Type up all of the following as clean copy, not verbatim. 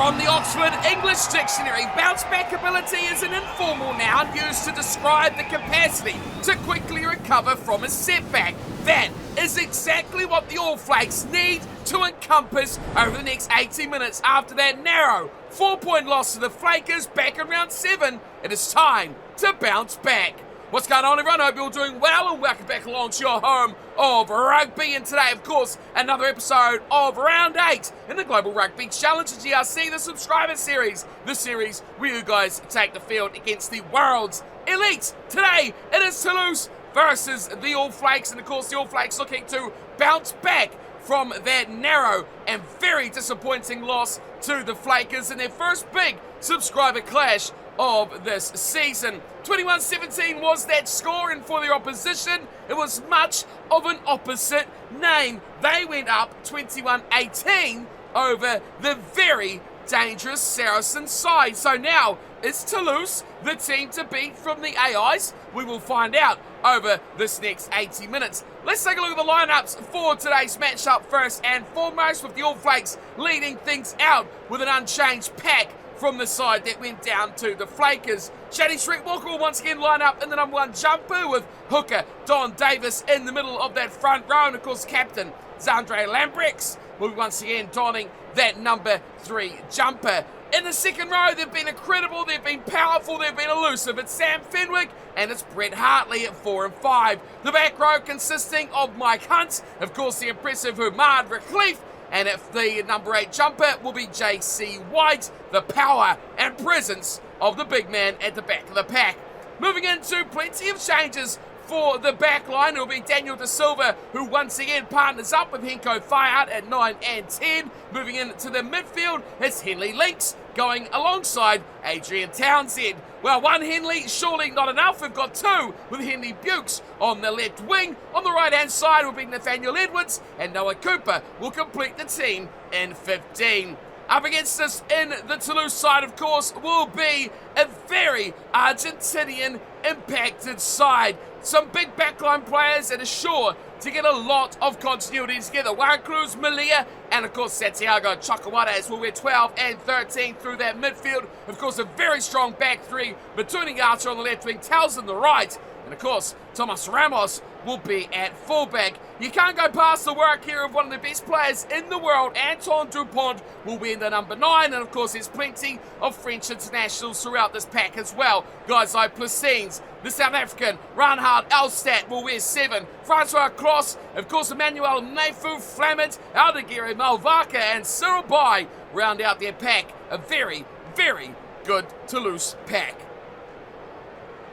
From the Oxford English Dictionary, bounce back ability is an informal noun used to describe the capacity to quickly recover from a setback. That is exactly what the All Flakes need to encompass over the next 80 minutes after that narrow 4-point loss to the Flakers back in round 7. It is time to bounce back. What's going on, everyone? I hope you're all doing well, and welcome back along to your home of rugby. And today, of course, another episode of Round 8 in the Global Rugby Challenge GRC, the subscriber series. The series where you guys take the field against the world's elite. Today, it is Toulouse versus the All Flakes, and of course, the All Flakes looking to bounce back from that narrow and very disappointing loss to the Flakers in their first big subscriber clash of this season. 21-17 was that score, and for their opposition, it was much of an opposite name. They went up 21-18 over the very dangerous Saracen side. So now, is Toulouse the team to beat from the AIs? We will find out over this next 80 minutes. Let's take a look at the lineups for today's matchup first and foremost, with the All Flakes leading things out with an unchanged pack from the side that went down to the Flakers. Shady Shrek Walker will once again line up in the number 1 jumper, with hooker Don Davis in the middle of that front row, and of course captain Zandre Lambrex will be once again donning that number 3 jumper. In the second row, they've been incredible, they've been powerful, they've been elusive. It's Sam Fenwick and it's Brett Hartley at 4 and 5. The back row consisting of Mike Hunt, of course the impressive Humad Recleaf, and at the number 8 jumper will be JC White, the power and presence of the big man at the back of the pack. Moving into plenty of changes for the backline, it will be Daniel De Silva, who once again partners up with Henko Fayard at 9 and 10. Moving into the midfield, it's Henley Links going alongside Adrian Townsend. Well, one Henley, surely not enough. We've got 2 with Henley Bukes on the left wing. On the right-hand side will be Nathaniel Edwards, and Noah Cooper will complete the team in 15. Up against us in the Toulouse side, of course, will be a very Argentinian-impacted side. Some big backline players that are sure to get a lot of continuity together. Warren Cruz, Malia, and of course Santiago Chukwueze will wear 12 and 13 through that midfield. Of course, a very strong back 3, Batuni Archer on the left wing, Towles on the right, and of course Thomas Ramos will be at fullback. You can't go past the work here of one of the best players in the world. Antoine Dupont will wear the number 9, and of course there's plenty of French internationals throughout this pack as well. Guys like Placines, the South African Reinhard Elstad will wear 7. Francois Kloss, of course Emmanuel Nefu Flamant, Aldegiri Malvaka, and Cyril Bai round out their pack. A very, very good Toulouse pack.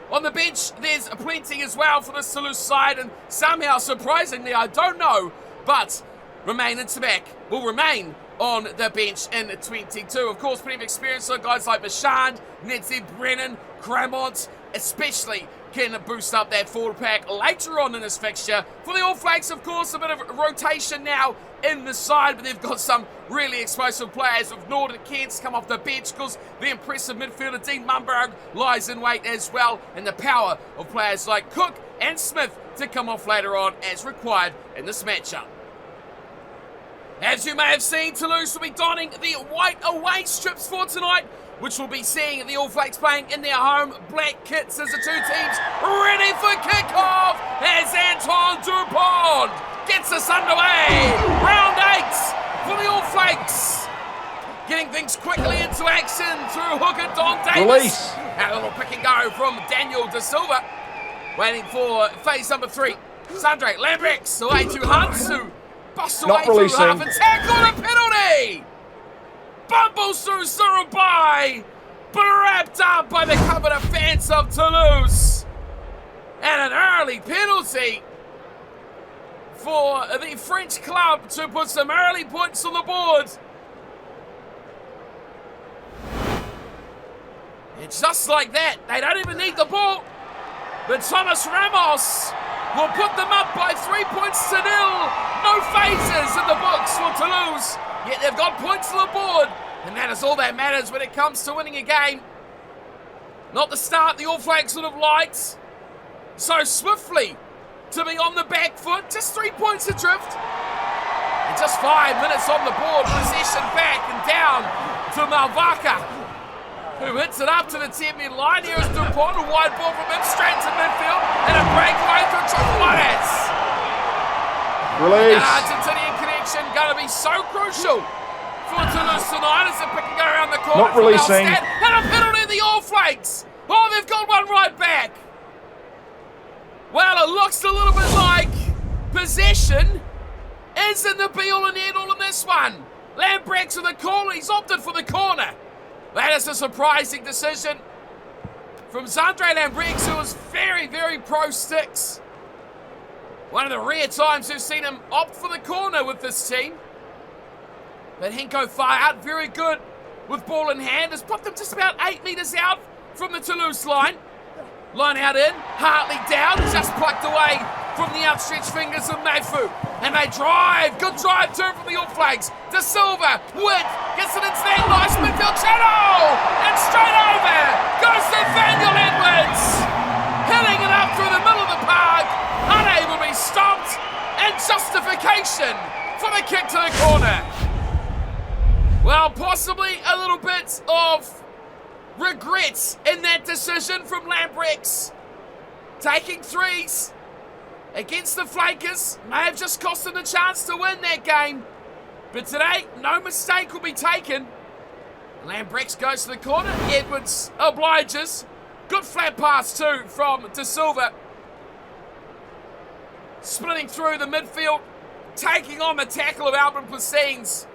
On the bench, there's plenty as well for this Toulouse side, and somehow, surprisingly, I don't know, but Romain Intabac will remain on the bench in 22. Of course, plenty of experience on guys like Machand, Netzi Brennan, Cramont, especially can boost up that forward pack later on in this fixture. For the All Flakes, of course, a bit of rotation now in the side, but they've got some really explosive players, with Norton Kent's come off the bench because the impressive midfielder Dean Mumberg lies in wait as well, and the power of players like Cook and Smith to come off later on as required in this matchup. As you may have seen, Toulouse will be donning the white away strips for tonight, which will be seeing the All Flakes playing in their home black kits as the two teams ready for kickoff as Antoine Dupont gets us underway. Round 8 for the All Flakes. Getting things quickly into action through hooker Don Davis. Release. And a little pick and go from Daniel De Silva. Waiting for phase number 3. Zandre Lambrex away to Hunt, who busts away through half and tackle, a penalty! Bumbles through Surubai, but wrapped up by the covered offence of Toulouse. And an early penalty for the French club to put some early points on the board. And just like that, they don't even need the ball, but Thomas Ramos will put them up by 3 points to 0. No phases in the books for Toulouse, yet they've got points on the board, and that is all that matters when it comes to winning a game. Not the start the All Flakes would have liked. So swiftly to be on the back foot, just 3 points adrift. And just 5 minutes on the board, possession back and down to Malvaka, who hits it up to the 10-metre line. Here is Dupont, a wide ball from him, straight to midfield, and a breakaway for Chocolates. Release. An Argentinian connection going to be so crucial for Toulouse tonight as the pick and go around the corner. Not releasing. And a penalty of the All Flakes. Oh, they've got one right back. Well, it looks a little bit like possession isn't the be-all and end-all in this one. Lambrecht's in the corner. He's opted for the corner. That is a surprising decision from Zandre Lambrecht, who was very, very pro sticks. One of the rare times we've seen him opt for the corner with this team. But Henko far out, very good with ball in hand. Has put them just about 8 metres out from the Toulouse line. Line out in, Hartley down, just plucked away from the outstretched fingers of Mafu. And they drive, good drive turn from the All Flakes. De Silva, Witt, gets it into that nice midfield channel. And straight over goes Nathaniel Edwards. Hitting it up through the middle of the park, unable to be stopped. And justification for the kick to the corner. Well, possibly a little bit of regret in that decision from Lambrechts. Taking threes against the Flakers may have just cost them the chance to win that game. But today, no mistake will be taken. Lambrechts goes to the corner. Edwards obliges. Good flat pass too from De Silva. Splitting through the midfield, taking on the tackle of Albin Placines.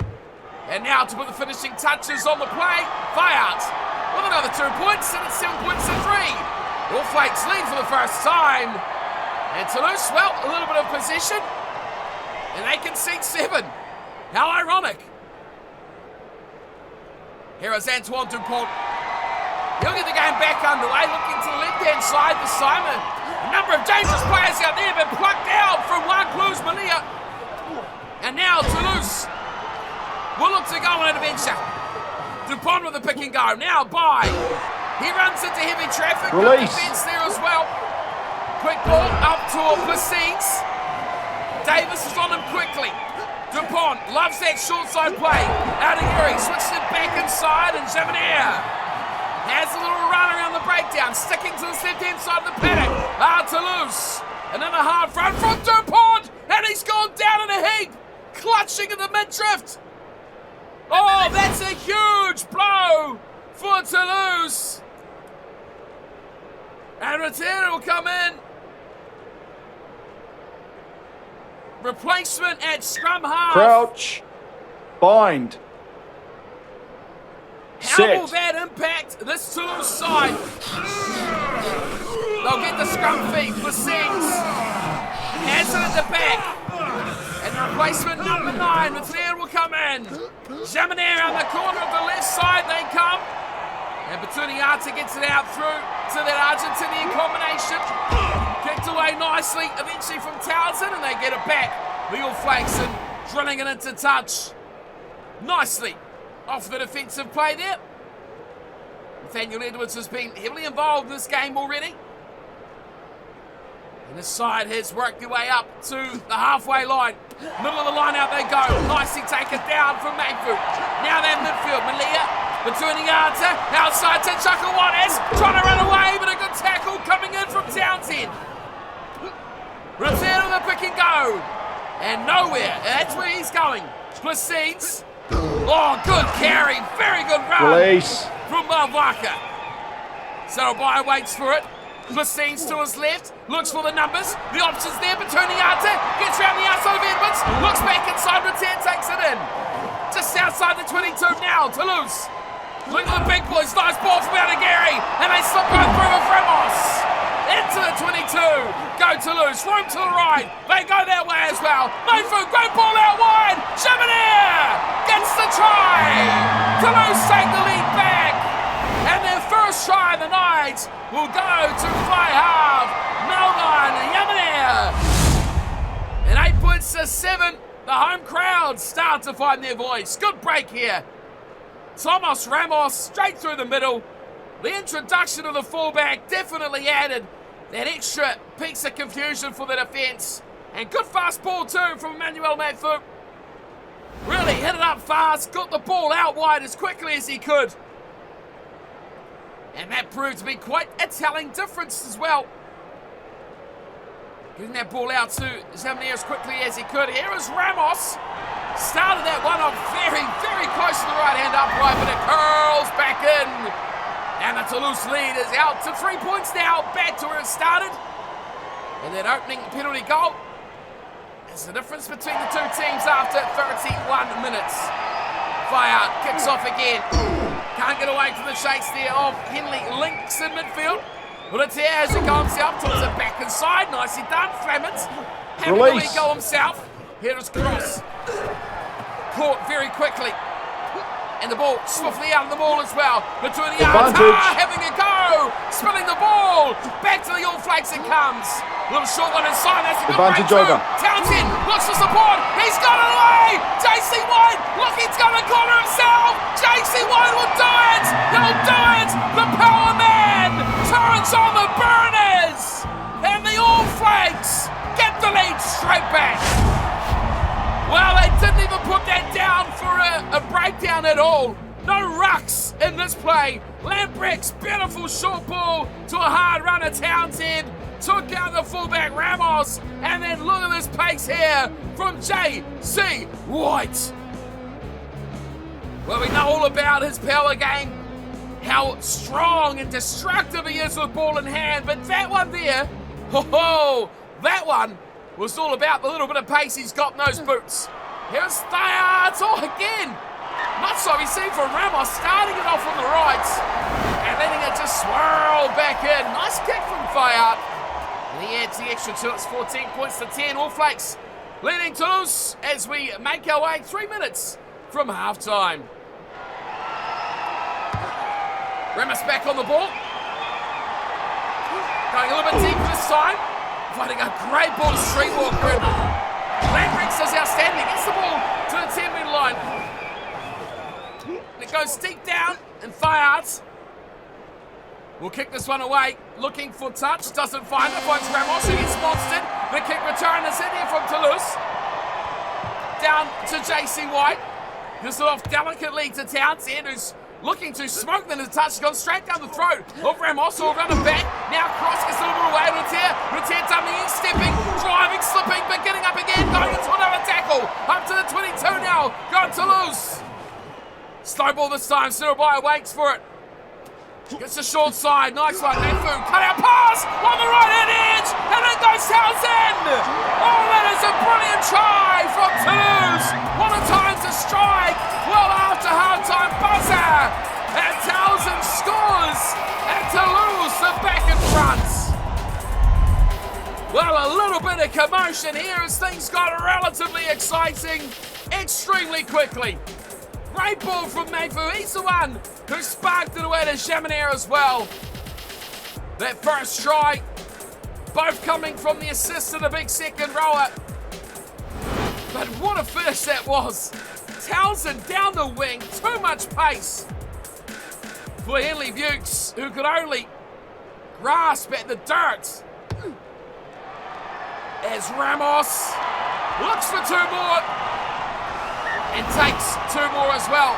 And now to put the finishing touches on the play, Fayard with another 2 points, and it's 7 points to 3. All Flakes lead for the first time. And Toulouse, well, a little bit of possession, and they concede 7. How ironic. Here is Antoine Dupont. He'll get the game back underway, looking to the left-hand side this time. A number of dangerous players out there, but plucked out from Juan Cruz Malia. And now Toulouse will look to go on an adventure. Dupont with the pick and go. Now by. He runs into heavy traffic. Release. Good defense there as well. Quick ball up to Placines. Davis is on him quickly. Dupont loves that short side play. Adigiri switches it back inside, and Jaminet has a little run around the breakdown, sticking to the left-hand side of the paddock. Toulouse. And then a hard front from Dupont, and he's gone down in a heap, clutching at the mid-drift. Oh, that's a huge blow for Toulouse. And Ratera will come in. Replacement at scrum half. Crouch. Bind. How will that impact this Toulouse side? They'll get the scrum feed. Placines has it at the back. And the replacement number 9, Mathieu will come in. Jaminet around the corner of the left side, they come. And Batuniata gets it out through to that Argentinian combination. Kicked away nicely, eventually from Townsend, and they get it back. The All Flakes and drilling it into touch. Nicely off the defensive play there. Nathaniel Edwards has been heavily involved in this game already. And this side has worked their way up to the halfway line. Middle of the line out they go. Nicely taken down from Mafu. Now they're midfield. Malia between Arta. Outside to Chakawanes. Trying to run away, but a good tackle coming in from Townsend. Return on the pick and go. And nowhere. That's where he's going. Placines. Oh, good carry. Very good run. Release. From Malvaka. Sarabaya waits for it. Placines to his left, looks for the numbers, the options there, but Arta gets around the outside of Edwards, looks back inside, Return takes it in. Just outside the 22 now, Toulouse. Look at the big boys, nice ball from Adigiri, and they slip both through with Ramos. Into the 22, go Toulouse, room to the right, they go that way as well. Mafu, great ball out wide, Jaminet gets the try. Toulouse take the lead back. And their first try of the night will go to fly half. Melbourne, Yamaner. And 8 points to 7. The home crowd start to find their voice. Good break here. Thomas Ramos straight through the middle. The introduction of the fullback definitely added that extra piece of confusion for the defence. And good fast ball too from Emmanuel Mafu. Really hit it up fast, got the ball out wide as quickly as he could. And that proved to be quite a telling difference as well. Getting that ball out to Zamir as quickly as he could. Here is Ramos. Started that one off very, very close to the right-hand upright, but it curls back in. And the Toulouse lead is out to 3 points now, back to where it started. And that opening penalty goal is the difference between the two teams after 31 minutes. Fire kicks off again. Can't get away from the chase there of Henley. Links in midfield. Bulletin has it go himself, towards it back inside. Nicely done, Fleming. Having the lead go himself. Here is Cross. Caught very quickly. And the ball swiftly out of the ball as well. Between the yards, having a go. Spilling the ball. Back to the All Flakes it comes. Little short one inside, that's a good breakthrough. Townsend looks for support. He's got it away. JC White looking to go to the corner himself. JC White will do it. He'll do it. The power man turns on the burners. And the All Flakes get the lead straight back. Well, they didn't even put that down for a breakdown at all. No rucks in this play. Lamprecht's beautiful short ball to a hard runner, Townsend. Took out the fullback, Ramos. And then look at this pace here from J.C. White. Well, we know all about his power game. How strong and destructive he is with ball in hand. But that one there, that one was all about the little bit of pace he's got in those boots. Here's Thayard. Oh, again. Not so easy for Ramos, starting it off on the right and letting it just swirl back in. Nice kick from Thayard. And he adds the extra to it. It's 14 points to 10. All Flakes leading Toulouse as we make our way 3 minutes from half-time. Ramos back on the ball. Going a little bit deep this time. Finding a great ball to Streetwalker. Lamprecht is outstanding. Gets the ball to the 10-metre line. It goes deep down, and Thayard will kick this one away. Looking for touch. Doesn't find it. Finds Ramos, who gets monstered. The kick return is in here from Toulouse. Down to JC White. Gives it off delicately to Townsend, who's looking to smoke them. The touch has gone straight down the throat of Ramos, who will run it back. Now Cross gets a little bit away. Retier dumping in, stepping, driving, slipping, but getting up again, going into another tackle. Up to the 22 now. Going to lose. Slow ball this time. Surabaya waits for it. Gets the short side. Nice one. Nefu. Cut out pass on the right hand edge. And then goes Townsend. Oh, that is a brilliant try from Toulouse. What a time to strike. Well, after halftime buzzer. And Townsend scores. And Toulouse are back in front. Well, a little bit of commotion here as things got relatively exciting extremely quickly. Great ball from Nefu. He's the one who sparked it away to Chaminair as well. That first try, both coming from the assist of the big second rower. But what a finish that was. Townsend down the wing, too much pace for Henley Bukes, who could only grasp at the dirt. As Ramos looks for two more and takes two more as well.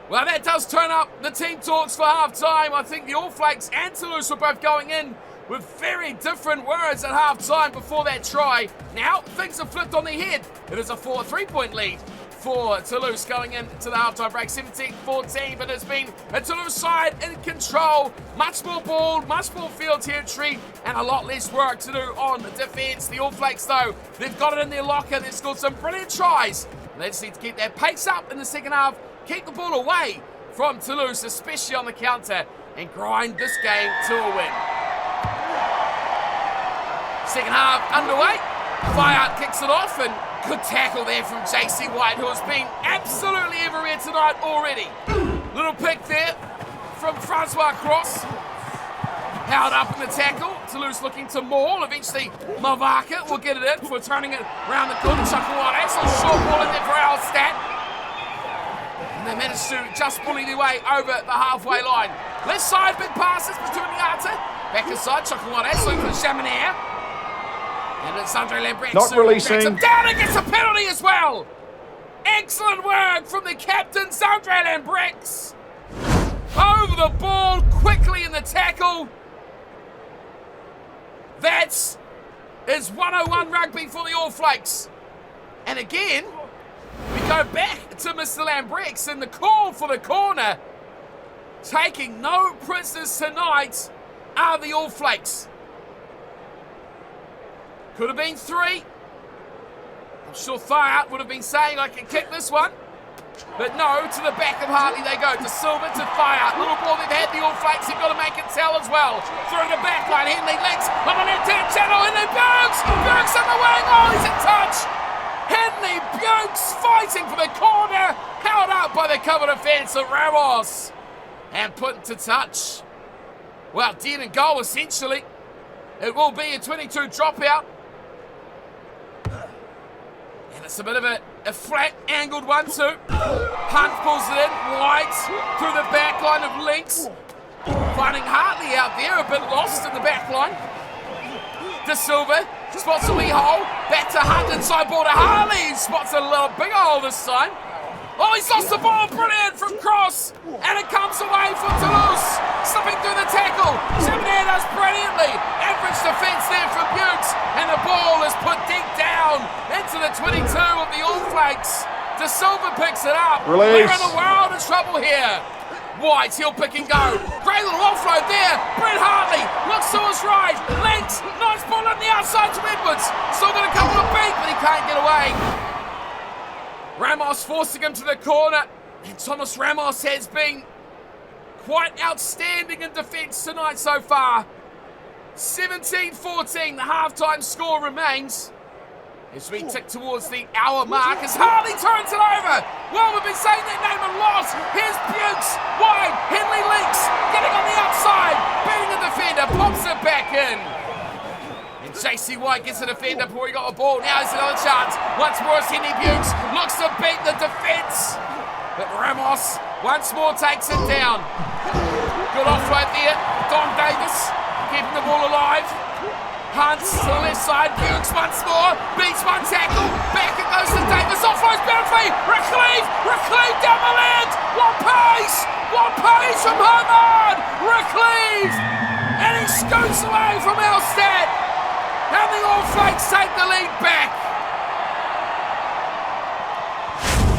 Well, that does turn up the team talks for half-time. I think the All Flakes and Toulouse were both going in with very different words at half-time before that try. Now, things have flipped on their head. It is a 4-3-point lead for Toulouse going into the half-time break, 17-14, but it's been a Toulouse side in control. Much more ball, much more field territory, and a lot less work to do on defence. The All Flakes, though, they've got it in their locker. They've scored some brilliant tries. They just need to keep that pace up in the second half, keep the ball away from Toulouse, especially on the counter, and grind this game to a win. Second half underway. Fire kicks it off, and good tackle there from JC White, who has been absolutely everywhere tonight already. Little pick there from Francois Cross. Held up in the tackle. Toulouse looking to maul. Eventually, Mavaka will get it in for turning it around the corner. Chukwuade, so short ball in there for Alstat. And they managed to just bully their way over the halfway line. Left side, big passes between the Arta. Back inside, Chukwuade, looking for Chaminair. And it's Andre Lambrecht. Not releasing. Him down and gets a penalty as well. Excellent work from the captain, Andre Lambrecht. Over the ball, quickly in the tackle. That is 101 rugby for the All Flakes. And again, we go back to Mr. Lambrecht and the call for the corner. Taking no prisoners tonight are the All Flakes. Could have been 3. I'm sure Thayart would have been saying I can kick this one. But no, to the back of Hartley they go. To Silver, to Thayart. Little ball they've had the All Flakes. They've got to make it tell as well. Through the backline. Henley Links on the left-hand channel. Henley Bukes. Bukes on the wing. Oh, he's in touch. Henley Bukes fighting for the corner. Held up by the cover defence of Ramos. And put into touch. Well, dead and goal essentially. It will be a 22 dropout. And it's a bit of a flat angled 1-2. Hunt pulls it in. White through the back line of Links. Finding Hartley out there, a bit lost in the back line. De Silva spots a wee hole. Back to Hunt inside ball to Hartley. Spots a little big hole this time. Oh, he's lost the ball. Brilliant from cross. And it comes away for Toulouse. Slipping through the tackle. Chimney does brilliantly. Average defence there from Bukes. And the ball is put deep down into the 22 of the All Flakes. De Silva picks it up. Release. We're in a world of trouble here. White, he'll pick and go. Great little offload there. Brett Hartley looks to his right. Links. Nice ball on the outside to Edwards. Still got a couple of beat, but he can't get away. Ramos forcing him to the corner. And Thomas Ramos has been quite outstanding in defence tonight so far. 17-14, the halftime score remains. As we tick towards the hour mark, as Hartley turns it over. Well, we've been saying that name a lot. Here's Bukes, wide, Henley Links, getting on the outside, beating the defender, pops it back in. And JC White gets a defender before he got the ball. Now there's another chance. Once more it's Henley Bukes, looks to beat the defence. But Ramos once more takes it down. Good offload there. Don Davis keeping the ball alive. Hunts to the left side, Bukes once more, beats one tackle, back it goes to Davis, offloads beautifully, Recleve down the land, what pace from Herman, Recleve, and he scoots away from Elstad, and the All Flakes take the lead back.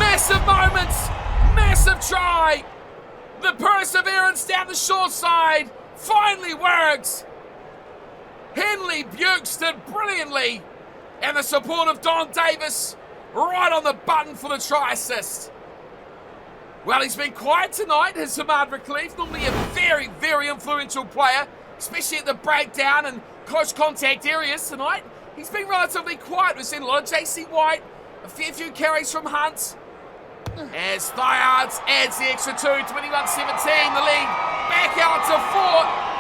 Massive moments, massive try, the perseverance down the short side finally works. Henley Bukes did brilliantly, and the support of Don Davis right on the button for the try assist. Well, he's been quiet tonight, his Hamad Recleve, normally a very, very influential player, especially at the breakdown and close contact areas tonight. He's been relatively quiet. We've seen a lot of JC White, a fair few carries from Hunt. As Thayart adds the extra 2, 21-17, the lead back out to 4.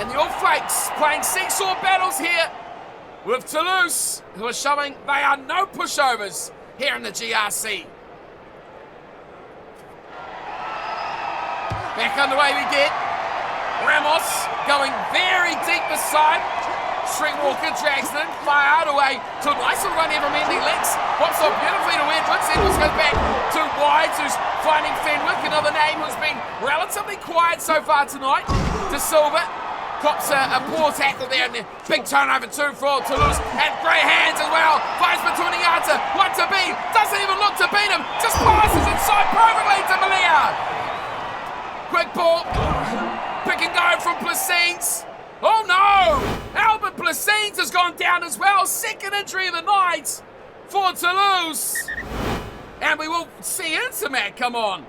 And the All Flakes playing seesaw battles here with Toulouse, who are showing they are no pushovers here in the GRC. Back underway we get. Ramos going very deep this side. Streetwalker drags it in, fired away to a nice little run here from Henley Links. Pops off beautifully to Edwards. Edwards goes back to White, who's finding Fenwick, another name who's been relatively quiet so far tonight. De Silva cops a poor tackle there, and a big turnover too for Toulouse. And great hands as well. Finds between the yards. One to beat. Doesn't even look to beat him. Just passes inside perfectly to Malia. Quick ball. Pick and go from Placines. Oh no! Albert Placines has gone down as well. Second injury of the night for Toulouse. And we will see Intermat come on.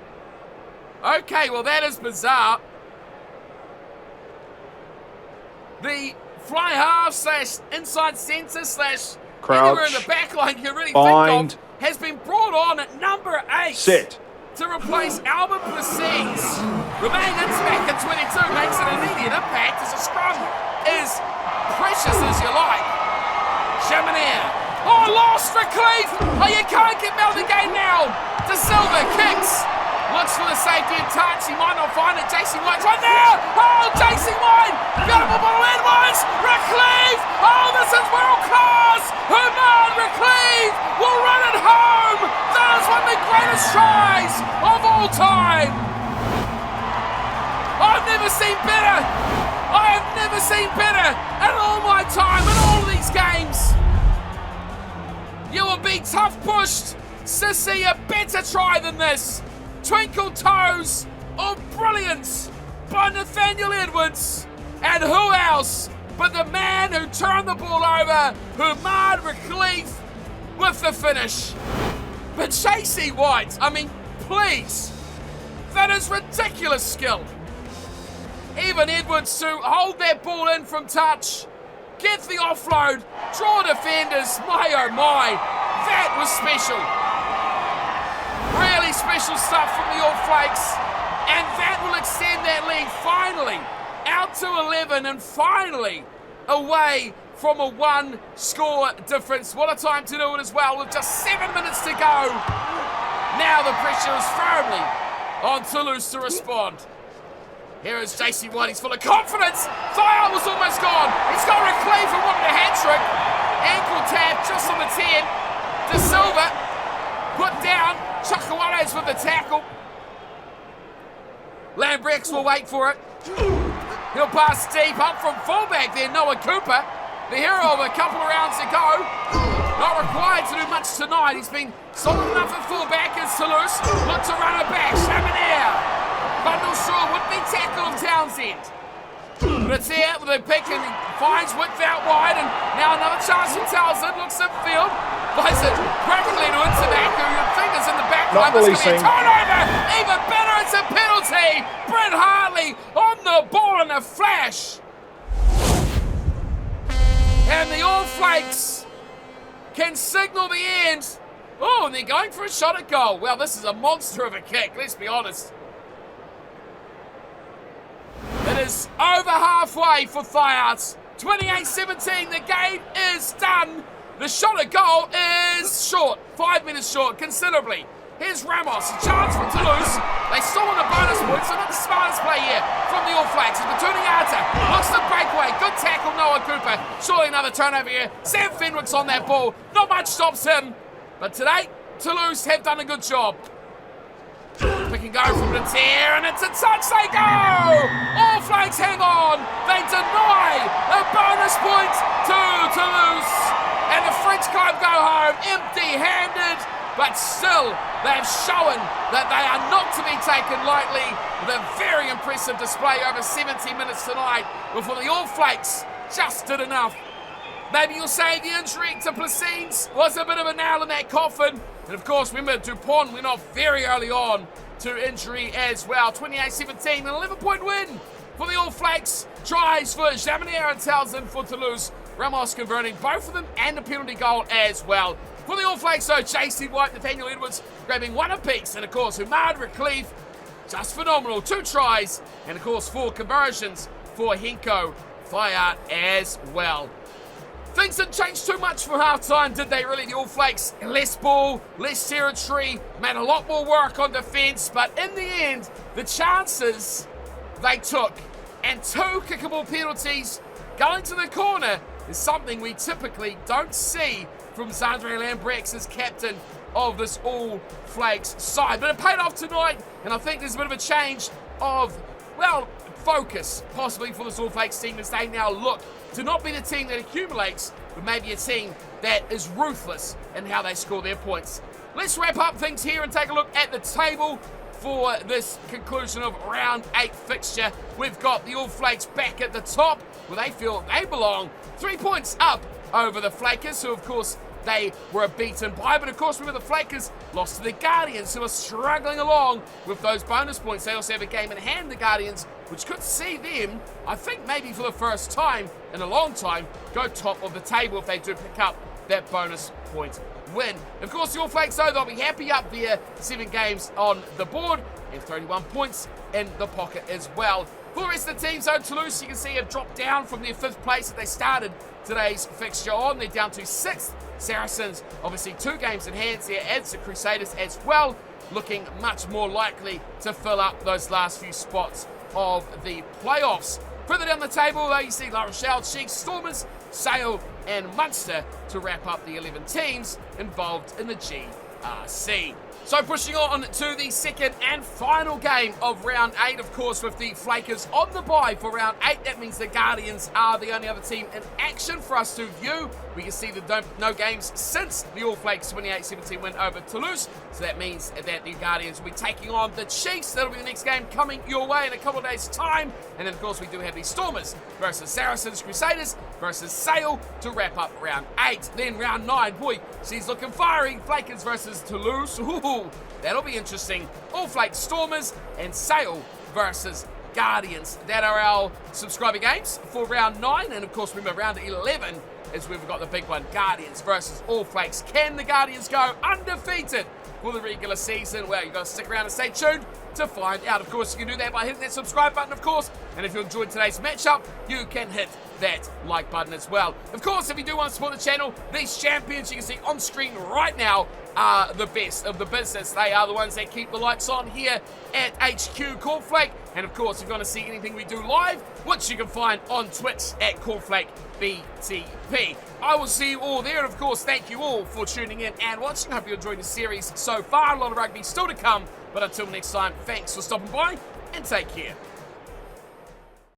Okay, well that is bizarre. The fly half slash inside centre slash anywhere in the back line you really think of has been brought on at number 8. Sit. To replace Albert Placines. Remaining Intermat at 22 makes an immediate impact as the scrum is precious as you like. Chaminair. Oh, lost Recleve. Oh, you can't get out of the game now. De Silva kicks. Looks for the safety and touch. He might not find it. JC White's right there. Oh, JC White. Beautiful ball Edwards. Recleve. Oh, this is world class. Toulouse! Herman Recleve will run it home! That is one of the greatest tries of all time! I've never seen better! I have never seen better in all my time, in all of these games! You will be tough pushed to see a better try than this. Twinkle toes of brilliance by Nathaniel Edwards. And who else but the man who turned the ball over, Herman Recleve, with the finish. But JC White, I mean, please, that is ridiculous skill. Even Edwards to hold that ball in from touch, get the offload, draw defenders, my oh my, that was special. Really special stuff from the All Flakes, and that will extend that lead finally out to 11 and finally away from a one-score difference. What a time to do it as well with just 7 minutes to go. Now the pressure is firmly on Toulouse to respond. Here is JC White, he's full of confidence. Fire was almost gone. He's got Recleve who wanted a hat-trick. Ankle tap just on the 10. De Silva put down. Chakawares with the tackle. Lambrex will wait for it. He'll pass deep up from fullback there, Noah Cooper. The hero of a couple of rounds to go. Not required to do much tonight. He's been solid enough at fullback as Toulouse. Look to run it back. Chaminair. Bundle Shaw would be tackle of Townsend. But it's there with a pick and he finds width out wide, and now another chance from Townsend. Looks upfield. Plays it perfectly to Interback, who you'd think is in the back line. It's going to be a turnover. Even better, it's a penalty. Brett Hartley on the ball in a flash. And the All Flakes can signal the end. Oh, and they're going for a shot at goal. Well, this is a monster of a kick, let's be honest. It is over halfway for Thiarts. 28-17, the game is done. The shot at goal is short, 5 minutes short, considerably. Here's Ramos, a chance for Toulouse. They still want a bonus point, so not the smartest play here from the All Flakes. It's Batuniata, looks the breakaway, good tackle, Noah Cooper. Surely another turnover here. Sam Fenwick's on that ball, not much stops him. But today, Toulouse have done a good job. We can go from the tear, and it's a touch, they go! All Flakes hang on, they deny a bonus point to Toulouse. And the French can't go home empty-handed, but still, they've shown that they are not to be taken lightly with a very impressive display over 70 minutes tonight before the All Flakes just did enough. Maybe you'll say the injury to Placines was a bit of a nail in that coffin. And of course, remember, Dupont went off very early on to injury as well. 28-17, an 11-point win for the All Flakes. Tries for Chaminair and Townsend for Toulouse. Ramos converting both of them and a penalty goal as well. For the All Flakes, though, JC White, Nathaniel Edwards grabbing one apiece. And of course, Herman Recleve, just phenomenal. 2 tries and of course 4 conversions for Henko Thiart as well. Things didn't change too much for halftime, did they really? The All Flakes, less ball, less territory, made a lot more work on defence, but in the end, the chances they took and 2 kickable penalties going to the corner is something we typically don't see from Zandre Lambrex as captain of this All Flakes side. But it paid off tonight, and I think there's a bit of a change of, well, focus possibly for this All Flakes team as they now look to not be the team that accumulates, but maybe a team that is ruthless in how they score their points. Let's wrap up things here and take a look at the table for this conclusion of round 8 fixture. We've got the All Flakes back at the top where they feel they belong. 3 points up over the Flakers, who of course they were beaten by. But of course, remember, the Flakers lost to the Guardians, who are struggling along with those bonus points. They also have a game in hand, the Guardians, which could see them, I think maybe for the first time in a long time, go top of the table if they do pick up that bonus point win. Of course, the All Flakes, though, they'll be happy up there. 7 games on the board and 31 points in the pocket as well. For the rest of the teams, though, Toulouse, you can see, have dropped down from their 5th place that they started today's fixture on. They're down to 6th. Saracens, obviously 2 games in hand there, as the Crusaders as well, looking much more likely to fill up those last few spots of the playoffs. Further down the table, though, you see La Rochelle, Chiefs, Stormers, Sale, and Munster to wrap up the 11 teams involved in the GRC. So pushing on to the second and final game of round 8, of course, with the Flakes on the bye for round 8. That means the Guardians are the only other team in action for us to view. We can see the no games since the All Flakes 28-17 win over Toulouse. So that means that the Guardians will be taking on the Chiefs. That'll be the next game coming your way in a couple of days' time. And then, of course, we do have the Stormers versus Saracens, Crusaders versus Sale to wrap up round 8. Then round 9, boy, she's looking fiery. Flakes versus Toulouse. Ooh, that'll be interesting. All Flakes Stormers and Sale versus Guardians. That are our subscriber games for round 9. And, of course, remember, round 11 is where we've got the big one, Guardians versus All Flakes. Can the Guardians go undefeated for the regular season? Well, you've got to stick around and stay tuned to find out. Of course, you can do that by hitting that subscribe button, of course. And if you enjoyed today's matchup, you can hit that like button as well. Of course, if you do want to support the channel, these champions you can see on screen right now are the best of the business. They are the ones that keep the lights on here at HQ Cornflake. And of course, if you want to see anything we do live, which you can find on Twitch at Cornflake BTP. I will see you all there, and of course, thank you all for tuning in and watching. I hope you're enjoying the series so far. A lot of rugby still to come, but until next time, thanks for stopping by and take care.